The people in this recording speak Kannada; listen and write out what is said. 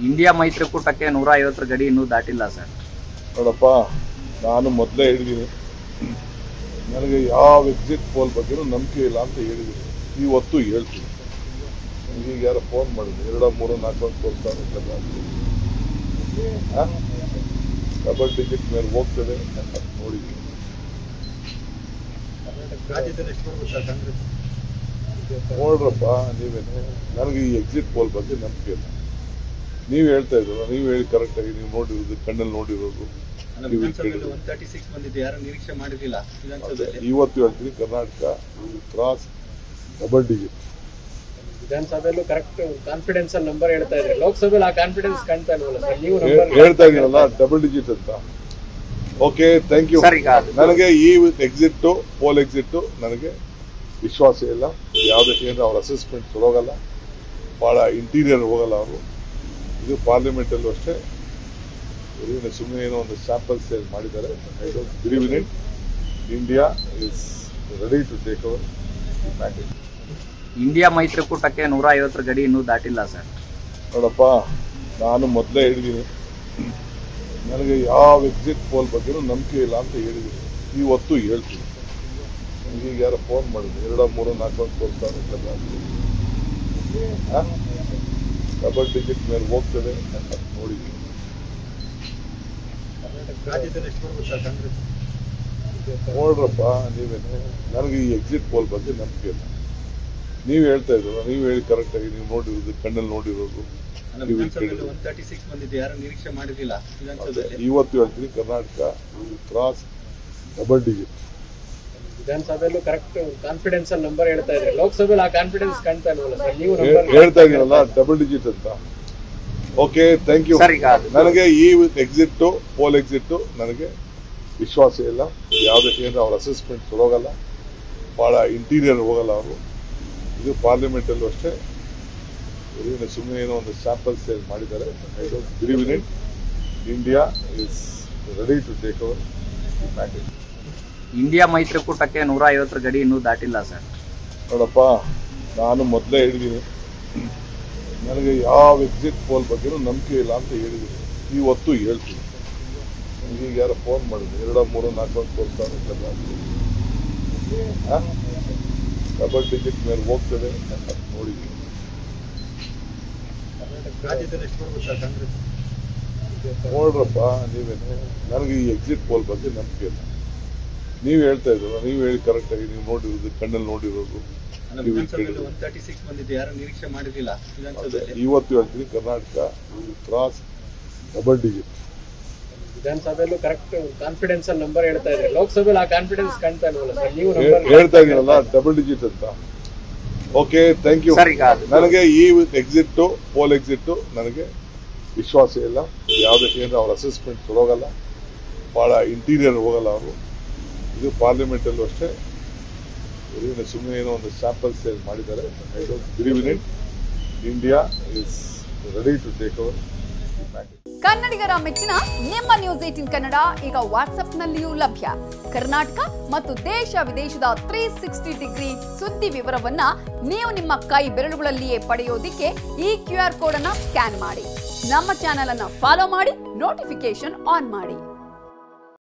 ಇಂಡಿಯಾ ಮೈತ್ರಿಕೂಟಕ್ಕೆ 150 ಗಡಿ ಇನ್ನೂ ದಾಟಿಲ್ಲ ಸರ್. ನೋಡಪ್ಪ, ನಾನು ಮೊದಲೇ ಹೇಳಿದ್ದೀನಿ, ನನಗೆ ಯಾವ ಎಕ್ಸಿಟ್ ಪೋಲ್ ಬಗ್ಗೆನೂ ನಂಬಿಕೆ ಇಲ್ಲ ಅಂತ ಹೇಳಿದ್ದೀನಿ. ಇವತ್ತು ಹೇಳ್ತೀನಿ. ನನಗೆ ಈಗ ಯಾರೋ ಫೋನ್ ಮಾಡಿದ್ರು, 2, 3, 4 ಅಂತ ತೋರಿಸ್ತಾರೆ. ಡಬಲ್ ಡಿಜಿಟ್ ಮೇಲೆ ಹೋಗ್ತದೆ ನೋಡಿದ್ದೀನಿ. ನೋಡ್ರಪ್ಪ, ನೀವೇನೆ, ನನಗೆ ಈ ಎಕ್ಸಿಟ್ ಪೋಲ್ ಬಗ್ಗೆ ನಂಬಿಕೆ ಇಲ್ಲ. ನೀವು ಹೇಳ್ತಾ ಇದ್ರು, ನೀವು ಹೇಳಿ ಕರೆಕ್ಟಾಗಿ, ನೀವು ನೋಡಿರೋದು, ಕಣ್ಣಲ್ಲಿ ನೋಡಿರೋದು. ಇವತ್ತು ಹೇಳ್ತೀನಿ, ಕರ್ನಾಟಕ ಕ್ರಾಸ್ ಡಬಲ್ ಡಿಜಿಟ್. ವಿಧಾನಸಭೆಯಲ್ಲೂ ಕರೆಕ್ಟ್ ಕಾನ್ಫಿಡೆನ್ಸ್ ಅಲ್ಲಿ ನಂಬರ್ ಹೇಳ್ತಾ ಇದ್ರೆ, ಲೋಕಸಭೆಯಲ್ಲಿ ಆ ಕಾನ್ಫಿಡೆನ್ಸ್ ಕಾಣ್ತಾ ಇಲ್ವಲ್ಲ ಸರ್? ನೀವು ಹೇಳ್ತಾ ಇದೀರಲ್ಲ ಡಬಲ್ ಡಿಜಿಟ್ ಅಂತ. Okay, thank you. ನನಗೆ ಈ ಎಕ್ಸಿಟ್ ಪೋಲ್ ಎಕ್ಸಿಟ್ ನನಗೆ ವಿಶ್ವಾಸ ಇಲ್ಲ. ಯಾವುದಕ್ಕೆ ಅವ್ರ ಅಸೆಸ್ಮೆಂಟ್ ಹೋಗಲ್ಲ, ಬಹಳ ಇಂಟೀರಿಯರ್ ಹೋಗಲ್ಲ ಅವರು. ಇದು ಪಾರ್ಲಿಮೆಂಟ್ ಅಲ್ಲೂ ಅಷ್ಟೇ, ಸುಮ್ಮನೆ ಏನೋ ಒಂದು ಸ್ಯಾಂಪಲ್ ಸೇಲ್ ಮಾಡಿದ್ದಾರೆ. I don't believe in it. India is ready to take over mandate. India ಮೈತ್ರಿಕೂಟಕ್ಕೆ 150 ಗಡಿ ಇನ್ನೂ ದಾಟಿಲ್ಲ ಸರ್. ನೋಡಪ್ಪ, ನಾನು ಮೊದಲೇ ಹೇಳಿದ್ದೀನಿ, ನನಗೆ ಯಾವ ಎಕ್ಸಿಟ್ ಪೋಲ್ ಬಗ್ಗೆನೂ ನಂಬಿಕೆ ಇಲ್ಲ ಅಂತ ಹೇಳಿದ್ದೀನಿ. ಇವತ್ತು ಹೇಳ್ತೀನಿ. ನನಗೆ ಈಗ ಯಾರೋ ಫೋನ್ ಮಾಡಿದ್ರು, 2, 3, 4 ಅಂತ ತೋರಿಸ್ತಾರೆ. ಡಬಲ್ ಡಿಜಿಟ್ ಮೇಲೆ ಹೋಗ್ತದೆ ನೋಡಿದ್ದೀನಿ. ನೋಡ್ರಪ್ಪ, ನೀವೇನೆ, ನನಗೆ ಈ ಎಕ್ಸಿಟ್ ಪೋಲ್ ಬಗ್ಗೆ ನಂಬಿಕೆ ಇಲ್ಲ. ನೀವು ಹೇಳ್ತಾ ಇದ್ರು, ನೀವು ಹೇಳಿ ಕರೆಕ್ಟಾಗಿ, ನೀವು ನೋಡಿರೋದು, ಕಣ್ಣಲ್ಲಿ ನೋಡಿರೋದು. ಇವತ್ತು ಹೇಳ್ತೀನಿ, ಕರ್ನಾಟಕ ಕ್ರಾಸ್ ಡಬಲ್ ಡಿಜಿಟ್. ವಿಧಾನಸಭೆಯಲ್ಲೂ ಕರೆಕ್ಟ್ ಕಾನ್ಫಿಡೆನ್ಸ್ ಅಲ್ಲಿ ನಂಬರ್ ಹೇಳ್ತಾ ಇದ್ರೆ, ಲೋಕಸಭೆಯಲ್ಲಿ ಆ ಕಾನ್ಫಿಡೆನ್ಸ್ ಕಾಣ್ತಾ ಇಲ್ವಲ್ಲ ಸರ್? ನೀವು ಹೇಳ್ತಾ ಇದೀರಲ್ಲ ಡಬಲ್ ಡಿಜಿಟ್ ಅಂತ. Okay, thank you. ನನಗೆ ಈ ಎಕ್ಸಿಟ್ ಪೋಲ್ ಎಕ್ಸಿಟ್ ನನಗೆ ವಿಶ್ವಾಸ ಇಲ್ಲ. ಯಾವುದಕ್ಕೆ ಅವ್ರ ಅಸೆಸ್ಮೆಂಟ್ ಹೋಗಲ್ಲ, ಬಹಳ ಇಂಟೀರಿಯರ್ ಹೋಗಲ್ಲ ಅವರು. ಇದು ಪಾರ್ಲಿಮೆಂಟ್ ಅಲ್ಲೂ ಅಷ್ಟೇ, ಸುಮ್ಮನೆ ಏನೋ ಒಂದು ಸ್ಯಾಂಪಲ್ ಸೇಲ್ ಮಾಡಿದ್ದಾರೆ. I don't believe in it. India is ready to take over mandate. India ಮೈತ್ರಿಕೂಟಕ್ಕೆ 150 ಗಡಿ ಇನ್ನೂ ದಾಟಿಲ್ಲ ಸರ್. ನೋಡಪ್ಪ, ನಾನು ಮೊದಲೇ ಹೇಳಿದ್ದೀನಿ, ನನಗೆ ಯಾವ ಎಕ್ಸಿಟ್ ಪೋಲ್ ಬಗ್ಗೆನೂ ನಂಬಿಕೆ ಇಲ್ಲ ಅಂತ ಹೇಳಿದ್ದೀನಿ. ಇವತ್ತು ಹೇಳ್ತೀನಿ. ನನಗೆ ಈಗ ಯಾರೋ ಫೋನ್ ಮಾಡಿದ್ರು, 2, 3, 4 ಅಂತ ತೋರಿಸ್ತಾರೆ. ಡಬಲ್ ಡಿಜಿಟ್ ಮೇಲೆ ಹೋಗ್ತದೆ ನೋಡಿದ್ದೀನಿ. ನೋಡ್ರಪ್ಪ, ನೀವೇನೆ, ನನಗೆ ಈ ಎಕ್ಸಿಟ್ ಪೋಲ್ ಬಗ್ಗೆ ನಂಬಿಕೆ ಇಲ್ಲ. ನೀವು ಹೇಳ್ತಾ ಇದ್ರು, ನೀವು ಹೇಳಿ ಕರೆಕ್ಟಾಗಿ, ನೀವು ನೋಡಿರೋದು, ಕಣ್ಣಲ್ಲಿ ನೋಡಿರೋದು. ಇವತ್ತು ಹೇಳ್ತೀನಿ, ಕರ್ನಾಟಕ ಕ್ರಾಸ್ ಡಬಲ್ ಡಿಜಿಟ್. ವಿಧಾನಸಭೆಯಲ್ಲೂ ಕರೆಕ್ಟ್ ಕಾನ್ಫಿಡೆನ್ಸ್ ಅಲ್ಲಿ ನಂಬರ್ ಹೇಳ್ತಾ ಇದ್ರೆ, ಲೋಕಸಭೆಯಲ್ಲಿ ಆ ಕಾನ್ಫಿಡೆನ್ಸ್ ಕಾಣ್ತಾ ಇಲ್ವಲ್ಲ ಸರ್? ನೀವು ಹೇಳ್ತಾ ಇದೀರಲ್ಲ ಡಬಲ್ ಡಿಜಿಟ್ ಅಂತ. Okay, thank you. ನನಗೆ ಈ ಎಕ್ಸಿಟ್ ಪೋಲ್ ಎಕ್ಸಿಟ್ ನನಗೆ ವಿಶ್ವಾಸ ಇಲ್ಲ. ಯಾವುದಕ್ಕೆ ಅವ್ರ ಅಸೆಸ್ಮೆಂಟ್ ಹೋಗಲ್ಲ, ಬಹಳ ಇಂಟೀರಿಯರ್ ಹೋಗಲ್ಲ ಅವರು. ಇದು ಪಾರ್ಲಿಮೆಂಟ್ ಅಲ್ಲೂ ಅಷ್ಟೇ, ಸುಮ್ಮನೆ ಏನೋ ಒಂದು ಸ್ಯಾಂಪಲ್ ಸೇಲ್ ಮಾಡಿದ್ದಾರೆ. I don't believe in it. India is ready to take over mandate. ಕನ್ನಡಿಗರ ಮೆಚ್ಚಿನ ನಿಮ್ಮ ನ್ಯೂಸ್ 18 ಕನ್ನಡ ಈಗ ವಾಟ್ಸ್ಆಪ್ನಲ್ಲಿಯೂ ಲಭ್ಯ. ಕರ್ನಾಟಕ ಮತ್ತು ದೇಶ ವಿದೇಶದ 360 ಡಿಗ್ರಿ ಸುದ್ದಿ ವಿವರವನ್ನ ನೀವು ನಿಮ್ಮ ಕೈ ಬೆರಳುಗಳಲ್ಲಿಯೇ ಪಡೆಯೋದಿಕ್ಕೆ ಈ QR ಕೋಡ್ ಅನ್ನ ಸ್ಕ್ಯಾನ್ ಮಾಡಿ. ನಮ್ಮ ಚಾನೆಲ್ ಅನ್ನ ಫಾಲೋ ಮಾಡಿ, ನೋಟಿಫಿಕೇಶನ್ ಆನ್ ಮಾಡಿ.